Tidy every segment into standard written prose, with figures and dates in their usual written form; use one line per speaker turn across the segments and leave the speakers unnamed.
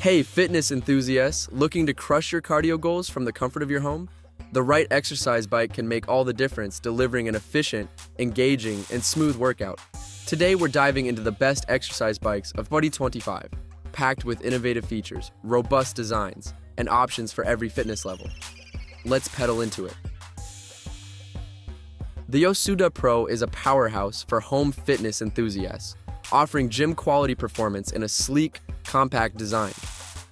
Hey, fitness enthusiasts, looking to crush your cardio goals from the comfort of your home? The right exercise bike can make all the difference, delivering an efficient, engaging, and smooth workout. Today, we're diving into the best exercise bikes of 2025, packed with innovative features, robust designs, and options for every fitness level. Let's pedal into it. The YOSUDA Pro is a powerhouse for home fitness enthusiasts, offering gym-quality performance in a sleek, compact design.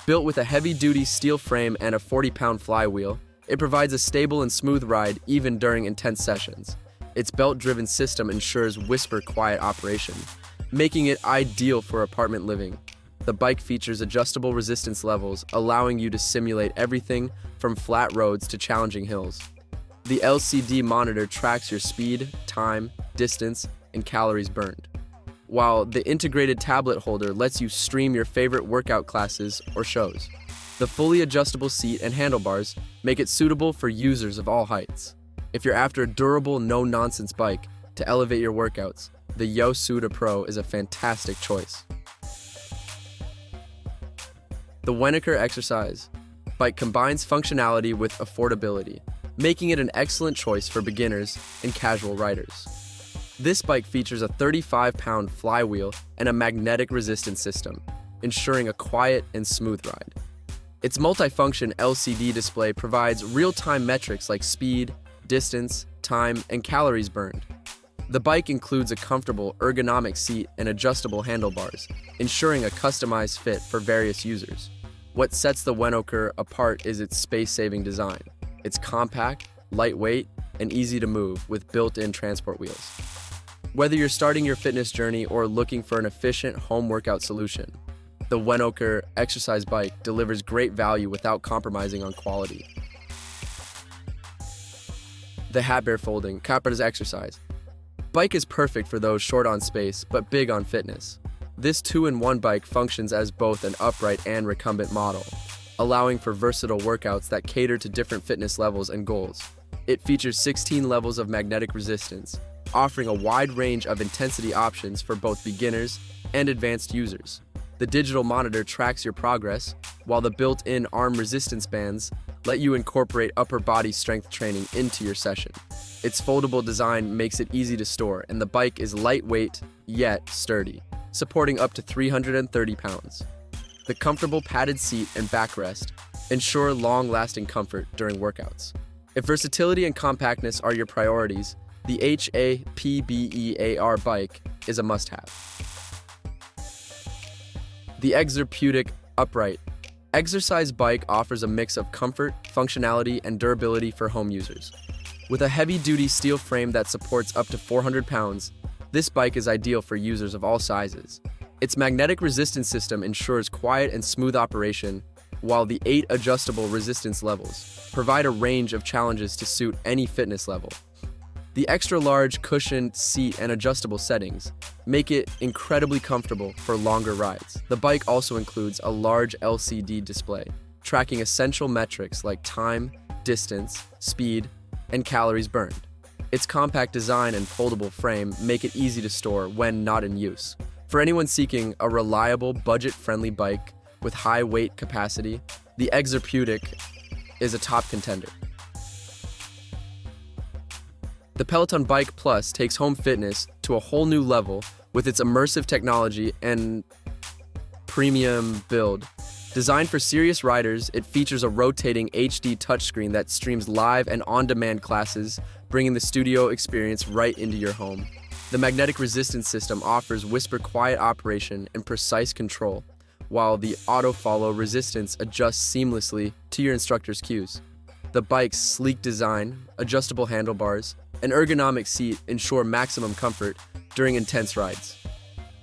Built with a heavy-duty steel frame and a 40-pound flywheel, it provides a stable and smooth ride even during intense sessions. Its belt-driven system ensures whisper-quiet operation, making it ideal for apartment living. The bike features adjustable resistance levels, allowing you to simulate everything from flat roads to challenging hills. The LCD monitor tracks your speed, time, distance, and calories burned, while the integrated tablet holder lets you stream your favorite workout classes or shows. The fully adjustable seat and handlebars make it suitable for users of all heights. If you're after a durable, no-nonsense bike to elevate your workouts, the YOSUDA Pro is a fantastic choice. The WENOKER exercise bike combines functionality with affordability, making it an excellent choice for beginners and casual riders. This bike features a 35-pound flywheel and a magnetic resistance system, ensuring a quiet and smooth ride. Its multifunction LCD display provides real-time metrics like speed, distance, time, and calories burned. The bike includes a comfortable, ergonomic seat and adjustable handlebars, ensuring a customized fit for various users. What sets the WENOKER apart is its space-saving design. It's compact, lightweight, and easy to move with built-in transport wheels. Whether you're starting your fitness journey or looking for an efficient home workout solution, the WENOKER exercise bike delivers great value without compromising on quality. The HAPBEAR folding Capras exercise bike is perfect for those short on space but big on fitness. This 2-in-1 bike functions as both an upright and recumbent model, allowing for versatile workouts that cater to different fitness levels and goals. It features 16 levels of magnetic resistance, offering a wide range of intensity options for both beginners and advanced users. The digital monitor tracks your progress, while the built-in arm resistance bands let you incorporate upper body strength training into your session. Its foldable design makes it easy to store, and the bike is lightweight yet sturdy, supporting up to 330 pounds. The comfortable padded seat and backrest ensure long-lasting comfort during workouts. If versatility and compactness are your priorities, the HAPBEAR bike is a must-have. The Exerpeutic upright exercise bike offers a mix of comfort, functionality, and durability for home users. With a heavy-duty steel frame that supports up to 400 pounds, this bike is ideal for users of all sizes. Its magnetic resistance system ensures quiet and smooth operation, while the 8 adjustable resistance levels provide a range of challenges to suit any fitness level. The extra-large cushioned seat and adjustable settings make it incredibly comfortable for longer rides. The bike also includes a large LCD display, tracking essential metrics like time, distance, speed, and calories burned. Its compact design and foldable frame make it easy to store when not in use. For anyone seeking a reliable, budget-friendly bike with high weight capacity, the Exerpeutic is a top contender. The Peloton Bike Plus takes home fitness to a whole new level with its immersive technology and premium build. Designed for serious riders, it features a rotating HD touchscreen that streams live and on-demand classes, bringing the studio experience right into your home. The magnetic resistance system offers whisper-quiet operation and precise control, while the auto-follow resistance adjusts seamlessly to your instructor's cues. The bike's sleek design, adjustable handlebars, and ergonomic seat ensure maximum comfort during intense rides.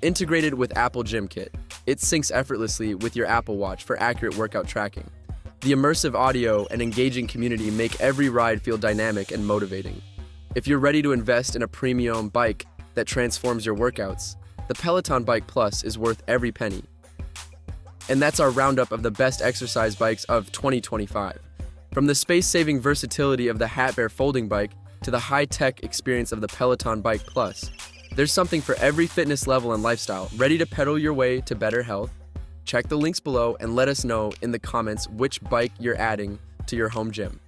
Integrated with Apple Gym Kit, it syncs effortlessly with your Apple Watch for accurate workout tracking. The immersive audio and engaging community make every ride feel dynamic and motivating. If you're ready to invest in a premium bike that transforms your workouts, the Peloton Bike Plus is worth every penny. And that's our roundup of the best exercise bikes of 2025. From the space-saving versatility of the HAPBEAR folding bike to the high-tech experience of the Peloton Bike Plus, there's something for every fitness level and lifestyle. Ready to pedal your way to better health? Check the links below and let us know in the comments which bike you're adding to your home gym.